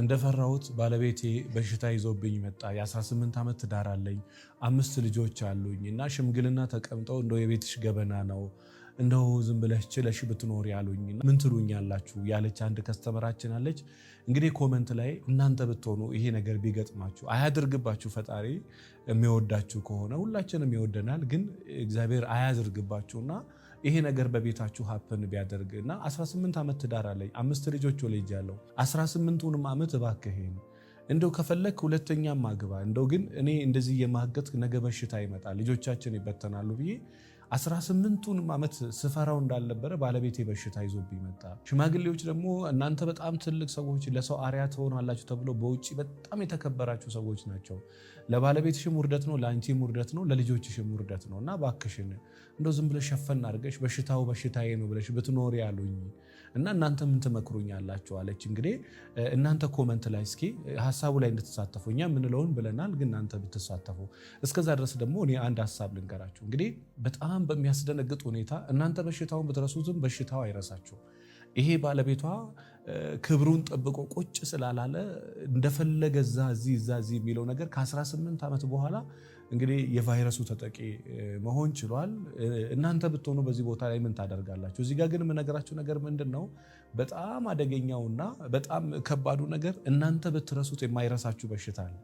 እንደፈራሁት ባለቤቴ በሽታ ይዞብኝ መጣ። የ18 ዓመት ትዳር አለኝ፣ 5 ልጆች አሉኝ እና ሽምግልና ተቀምጠው እንደው የቤትሽ ገበና ነው እንደው ዝም ብለሽ ችለሽ ብትኖር ያሉኝ ምን ትሉኛላችሁ ያለች አንድ ከስተመራችን አለች። እንግዲህ ኮመንት ላይ እናንተ ብትሆኑ ይሄ ነገር ቢገጥማችሁ አያድርግባችሁ። ፈጣሪ የሚወዳችሁ ከሆነ ሁላችንም ይወደናል፣ ግን እግዚአብሔር አያድርግባችሁና ይሄ ነገር በቤታችሁ ሀፕን ቢያደርግና 18 ዓመት ትዳር አለኝ፣ 5 ልጆች ወልጃለሁ። 18ቱንም ዓመት እባክህን እንደው ከፈለክ ሁለተኛም አግባ፣ እንደው ግን እኔ እንደዚህ የማገት ነገ በሽታ ይመጣል ልጆቻችን ይበተናሉ ብዬ 18ቱንም ዓመት ስፈራው እንዳልነበረ ባለቤቴ በሽታ ይዞብኝ መጣ። ሽማግሌዎች ደግሞ እናንተ በጣም ትልቅ ሰዎች ለሰው አርያ ትሆናላችሁ ተብሎ በውጪ በጣም የተከበራችሁ ሰዎች ናቸው። ለባለቤትሽም ውርደት ነው፣ ለአንቺም ውርደት ነው፣ ለልጆችሽም ውርደት ነው እና እባክሽን እንደው ዝም ብለሽ ሸፈን አድርገሽ በሽታው በሽታዬ ነው ብለሽ ብትኖሪ ያሉኝ እና እናንተ ምን ትመክሩኛላችሁ አለች። እንግዲህ እናንተ ኮመንት ላይ እስኪ ሐሳቡ ላይ እንድትሳተፉ እኛ ምንለውን ብለናል፣ ግን እናንተ ብትሳተፉ። እስከዛ ድረስ ደግሞ እኔ አንድ ሐሳብ ልንገራችሁ። እንግዲህ በጣም በሚያስደነግጥ ሁኔታ እናንተ በሽታውን ብትረሱትም በሽታው አይረሳችሁ። ይሄ ባለቤቷ ክብሩን ጠብቆ ቁጭ ስላላለ እንደፈለገ እዛ እዚህ የሚለው ነገር ከ18 ዓመት በኋላ እንግዲህ የቫይረሱ ተጠቂ መሆን ችሏል። እናንተ ብትሆኑ በዚህ ቦታ ላይ ምን ታደርጋላችሁ? እዚህ ጋር ግን የምነግራችሁ ነገር ምንድን ነው? በጣም አደገኛውና በጣም ከባዱ ነገር እናንተ ብትረሱት የማይረሳችሁ በሽታ አለ።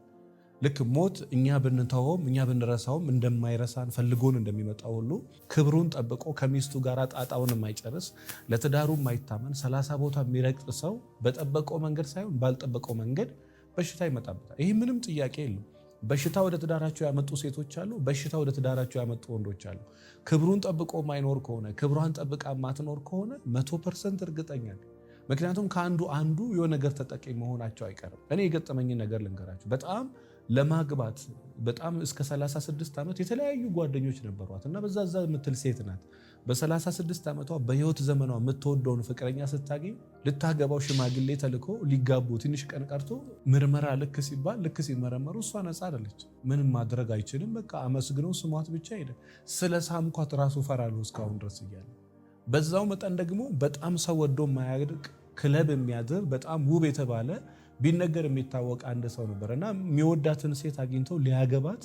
ልክ ሞት እኛ ብንተውም እኛ ብንረሳውም እንደማይረሳን ፈልጎን እንደሚመጣው ሁሉ ክብሩን ጠብቆ ከሚስቱ ጋር ጣጣውን የማይጨርስ ለትዳሩ የማይታመን 30 ቦታ የሚረግጥ ሰው በጠበቀው መንገድ ሳይሆን ባልጠበቀው መንገድ በሽታ ይመጣበታል። ይህ ምንም ጥያቄ የለም። በሽታ ወደ ትዳራቸው ያመጡ ሴቶች አሉ፣ በሽታ ወደ ትዳራቸው ያመጡ ወንዶች አሉ። ክብሩን ጠብቆ ማይኖር ከሆነ ክብሯን ጠብቃ ማትኖር ከሆነ 100% እርግጠኛ ነኝ። ምክንያቱም ከአንዱ የሆነ ነገር ተጠቂ መሆናቸው አይቀርም። እኔ የገጠመኝን ነገር ልንገራችሁ። በጣም ለማግባት በጣም እስከ 36 ዓመት የተለያዩ ጓደኞች ነበሯት እና በዛ የምትል ሴት ናት። በ36 ዓመቷ በህይወት ዘመኗ የምትወደውን ፍቅረኛ ስታገኝ ልታገባው ሽማግሌ ተልኮ ሊጋቡ ትንሽ ቀን ቀርቶ ምርመራ ልክ ሲመረመሩ እሷ ነፃ አይደለች። ምንም ማድረግ አይችልም። በቃ አመስግነው ስሟት ብቻ ሄደ። ስለ ሳምኳት ራሱ ፈራለሁ እስካሁን ድረስ እያለ በዛው መጠን ደግሞ በጣም ሰው ወዶ የማያድቅ ክለብ የሚያድር በጣም ውብ የተባለ ቢነገር የሚታወቅ አንድ ሰው ነበር እና የሚወዳትን ሴት አግኝተው ሊያገባት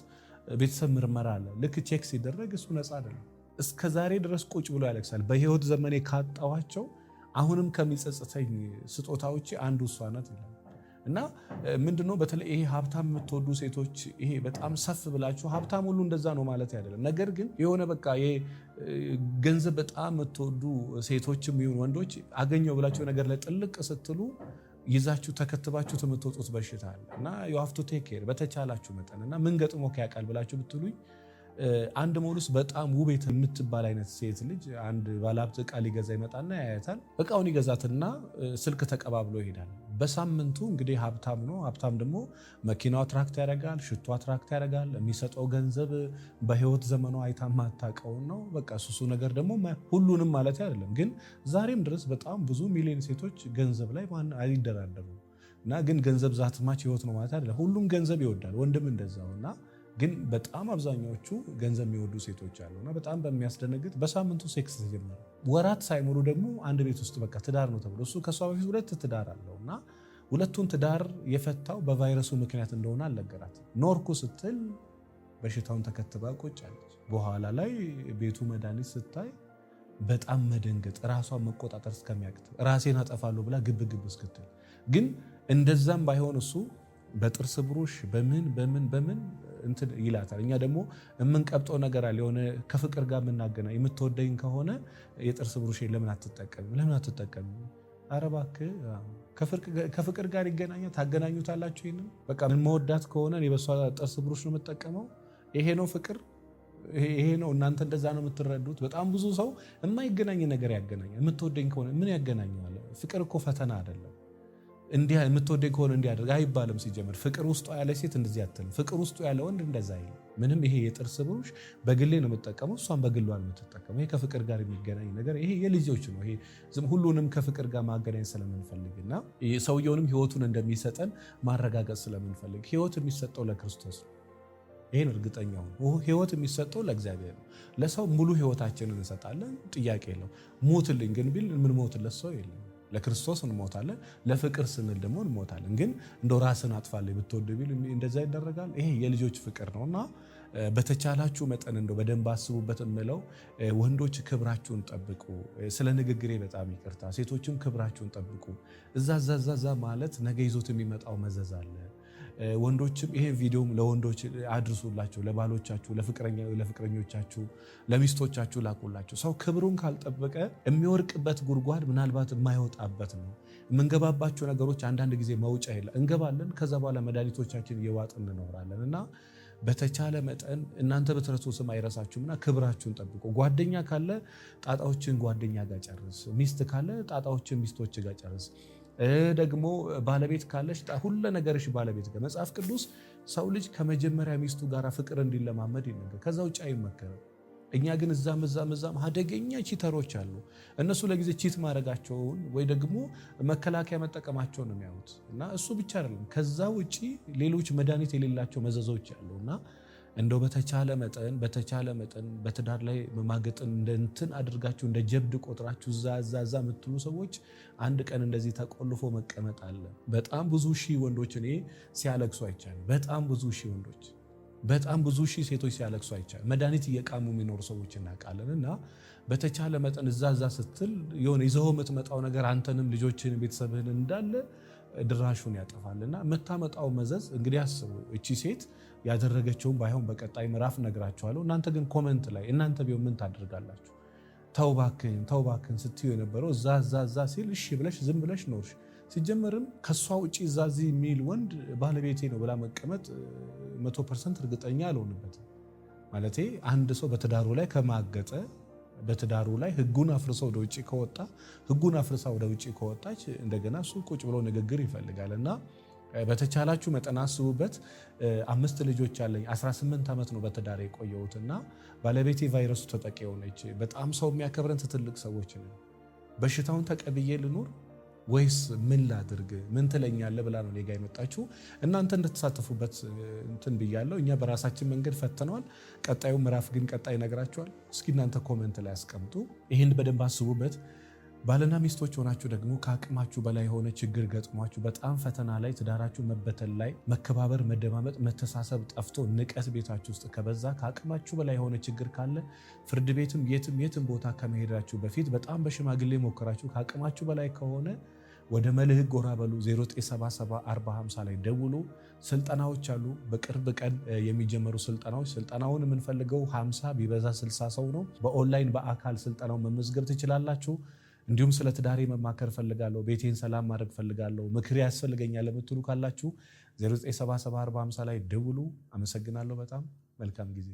ቤተሰብ ምርመራ አለ። ልክ ቼክ ሲደረግ እሱ ነፃ አይደለም። እስከ ዛሬ ድረስ ቁጭ ብሎ ያለቅሳል። በህይወት ዘመኔ ካጣኋቸው አሁንም ከሚጸጽተኝ ስጦታዎች አንዱ እሷ ናት ይላል። እና ምንድነው በተለይ ይሄ ሀብታም የምትወዱ ሴቶች ይሄ በጣም ሰፍ ብላችሁ ሀብታም ሁሉ እንደዛ ነው ማለት አይደለም። ነገር ግን የሆነ በቃ ይሄ ገንዘብ በጣም የምትወዱ ሴቶችም ይሁን ወንዶች አገኘው ብላችሁ ነገር ላይ ጥልቅ ስትሉ ይዛችሁ ተከትባችሁ የምትወጡት በሽታ አለ እና you have to take care በተቻላችሁ መጠን እና ምን ገጥሞ ያውቃል ብላችሁ ብትሉኝ አንድ ሞሉስ በጣም ውብ የምትባል አይነት ሴት ልጅ አንድ ባለሀብት ዕቃ ሊገዛ ይመጣና ያያታል። ዕቃውን ይገዛትና ስልክ ተቀባብሎ ይሄዳል። በሳምንቱ እንግዲህ ሀብታም ነው። ሀብታም ደግሞ መኪናው አትራክት ያደርጋል፣ ሽቶ አትራክት ያደርጋል። የሚሰጠው ገንዘብ በህይወት ዘመኑ አይታ ማታውቀውን ነው። በቃ እሱ ነገር ደግሞ ሁሉንም ማለት አይደለም፣ ግን ዛሬም ድረስ በጣም ብዙ ሚሊዮን ሴቶች ገንዘብ ላይ አይደራደሩም እና ግን ገንዘብ ዛትማች ህይወት ነው ማለት አይደለም። ሁሉም ገንዘብ ይወዳል፣ ወንድም እንደዛው እና ግን በጣም አብዛኛዎቹ ገንዘብ የሚወዱ ሴቶች አሉና በጣም በሚያስደነግጥ በሳምንቱ ሴክስ ተጀመረ። ወራት ሳይሞሉ ደግሞ አንድ ቤት ውስጥ በቃ ትዳር ነው ተብሎ እሱ ከሷ በፊት 2 ትዳር አለውና ሁለቱን ትዳር የፈታው በቫይረሱ ምክንያት እንደሆነ አልነገራት። ኖርኩ ስትል በሽታውን ተከትባ ቁጭ አለች። በኋላ ላይ ቤቱ መድኃኒት ስታይ በጣም መደንገጥ፣ ራሷን መቆጣጠር እስከሚያቅት ራሴን አጠፋለሁ ብላ ግብ እስክትል ግን እንደዛም ባይሆን እሱ በጥርስ ብሩሽ በምን እንትን ይላታል። እኛ ደግሞ የምንቀብጠው ነገር አለ የሆነ ከፍቅር ጋር የምናገናኝ የምትወደኝ ከሆነ የጥርስ ብሩሽ ለምን አትጠቀም? ኧረ እባክህ ከፍቅር ጋር ይገናኛል። ታገናኙታላችሁ። ይሄን በቃ ምን መወዳት ከሆነ እኔ በሷ ጥርስ ብሩሽ ነው የምጠቀመው። ይሄ ነው ፍቅር፣ ይሄ ነው እናንተ እንደዛ ነው የምትረዱት። በጣም ብዙ ሰው የማይገናኝ ነገር ያገናኛል። የምትወደኝ ከሆነ ምን ያገናኘዋል? ፍቅር እኮ ፈተና አይደለም። እንዲህ የምትወደኝ ከሆነ እንዲያደርግ አይባልም። ሲጀምር ፍቅር ውስጥ ያለ ሴት እንደዚህ አትልም። ፍቅር ውስጥ ያለ ወንድ እንደዛ አይልም። ምንም ይሄ የጥርስ ብሩሽ በግሌ ነው የምጠቀመው፣ እሷን በግሏ ነው የምትጠቀመው። ይሄ ከፍቅር ጋር የሚገናኝ ነገር ይሄ የልጆች ነው። ይሄ ሁሉንም ከፍቅር ጋር ማገናኝ ስለምንፈልግና ሰውየውንም ህይወቱን እንደሚሰጠን ማረጋገጥ ስለምንፈልግ ህይወት የሚሰጠው ለክርስቶስ ነው። ይሄን እርግጠኛው ነው። ህይወት የሚሰጠው ለእግዚአብሔር ነው። ለሰው ሙሉ ህይወታችንን እንሰጣለን፣ ጥያቄ የለው። ሞትልኝ ግን ቢል ምን ሞትለት ሰው የለም። ለክርስቶስ እንሞታለን፣ ለፍቅር ስንል ደግሞ እንሞታለን። ግን እንደው ራስን አጥፋለህ ብትወድ ቢል እንደዛ ይደረጋል? ይሄ የልጆች ፍቅር ነውና በተቻላችሁ መጠን እንደው በደንብ አስቡበት እምለው ወንዶች ክብራችሁን ጠብቁ። ስለ ንግግሬ በጣም ይቅርታ። ሴቶችም ክብራችሁን ጠብቁ። እዛ ማለት ነገ ይዞት የሚመጣው መዘዝ አለ። ወንዶችም ይሄን ቪዲዮም ለወንዶች አድርሱላቸው፣ ለባሎቻችሁ፣ ለፍቅረኞቻችሁ፣ ለሚስቶቻችሁ ላኩላቸው። ሰው ክብሩን ካልጠበቀ የሚወርቅበት ጉድጓድ ምናልባት የማይወጣበት ነው። የምንገባባቸው ነገሮች አንዳንድ ጊዜ መውጫ የለ እንገባለን። ከዛ በኋላ መድኃኒቶቻችን እየዋጥን እንኖራለን እና በተቻለ መጠን እናንተ በተረሱ ስም አይረሳችሁምና ክብራችሁን ጠብቁ። ጓደኛ ካለ ጣጣዎችን ጓደኛ ጋር ጨርስ። ሚስት ካለ ጣጣዎችን ሚስቶች ጋር ጨርስ። ደግሞ ባለቤት ካለሽ ሁሉ ነገርሽ ባለቤት ጋር። መጽሐፍ ቅዱስ ሰው ልጅ ከመጀመሪያ ሚስቱ ጋር ፍቅር እንዲለማመድ ይነገር፣ ከዛ ውጭ አይመከርም። እኛ ግን እዛም አደገኛ ቺተሮች አሉ። እነሱ ለጊዜ ቺት ማድረጋቸውን ወይ ደግሞ መከላከያ መጠቀማቸውን ነው የሚያዩት እና እሱ ብቻ አይደለም፣ ከዛ ውጪ ሌሎች መድኃኒት የሌላቸው መዘዞች አሉ እና እንደው በተቻለ መጠን በትዳር ላይ መማገጥን እንደ እንትን አድርጋችሁ እንደ ጀብድ ቆጥራችሁ እዛ የምትሉ ሰዎች አንድ ቀን እንደዚህ ተቆልፎ መቀመጥ አለ። በጣም ብዙ ሺህ ወንዶች እኔ ሲያለቅሱ አይቻልም። በጣም ብዙ ሺህ ሴቶች ሲያለቅሱ አይቻልም። መድኃኒት እየቃሙ የሚኖሩ ሰዎች እናውቃለን። እና በተቻለ መጠን እዛ ስትል የሆነ ይዘው የምትመጣው ነገር አንተንም ልጆችን ቤተሰብህን እንዳለ ድራሹን ያጠፋልና የምታመጣው መዘዝ እንግዲህ አስቡ። እቺ ሴት ያደረገችውን ባይሆን በቀጣይ ምዕራፍ ነግራችኋለሁ። እናንተ ግን ኮመንት ላይ እናንተ ቢሆን ምን ታደርጋላችሁ? ተው እባክህን ስትዩ የነበረው እዛ ሲል እሺ ብለሽ ዝም ብለሽ ኖርሽ። ሲጀመርም ከሷ ውጪ እዚህ የሚል ወንድ ባለቤቴ ነው ብላ መቀመጥ 100% እርግጠኛ አልሆንበትም። ማለቴ አንድ ሰው በትዳሩ ላይ ከማገጠ በትዳሩ ላይ ህጉን አፍርሶ ወደ ውጪ ከወጣ ህጉን አፍርሳ ወደ ውጪ ከወጣች እንደገና እሱ ቁጭ ብሎ ንግግር ይፈልጋል እና በተቻላችሁ መጠን አስቡበት። 5 ልጆች አለኝ። 18 ዓመት ነው በትዳር የቆየሁት እና ባለቤቴ ቫይረሱ ተጠቂ ሆነች። በጣም ሰው የሚያከብረን ትልቅ ሰዎች ነው። በሽታውን ተቀብዬ ልኑር ወይስ ምን ላድርግ? ምን ትለኛለህ ብላ ነው እኔ ጋ የመጣችሁ። እናንተ እንድትሳተፉበት እንትን ብያለሁ። እኛ በራሳችን መንገድ ፈተነዋል። ቀጣዩ ምዕራፍ ግን ቀጣይ ነግራችኋል። እስኪ እናንተ ኮሜንት ላይ አስቀምጡ። ይህን በደንብ አስቡበት። ባልና ሚስቶች ሆናችሁ ደግሞ ከአቅማችሁ በላይ የሆነ ችግር ገጥሟችሁ በጣም ፈተና ላይ ትዳራችሁ መበተን ላይ መከባበር፣ መደማመጥ፣ መተሳሰብ ጠፍቶ ንቀት ቤታችሁ ውስጥ ከበዛ ከአቅማችሁ በላይ የሆነ ችግር ካለ ፍርድ ቤትም የትም ቦታ ከመሄዳችሁ በፊት በጣም በሽማግሌ ሞከራችሁ ከአቅማችሁ በላይ ከሆነ ወደ መልህቅ ጎራ በሉ። 09774050 ላይ ደውሉ። ስልጠናዎች አሉ። በቅርብ ቀን የሚጀመሩ ስልጠናውን የምንፈልገው 50 ቢበዛ 60 ሰው ነው። በኦንላይን በአካል ስልጠናው መመዝገብ ትችላላችሁ። እንዲሁም ስለ ትዳሬ መማከር ፈልጋለሁ፣ ቤቴን ሰላም ማድረግ ፈልጋለሁ፣ ምክር ያስፈልገኛል ለምትሉ ካላችሁ 09774050 ላይ ደውሉ። አመሰግናለሁ። በጣም መልካም ጊዜ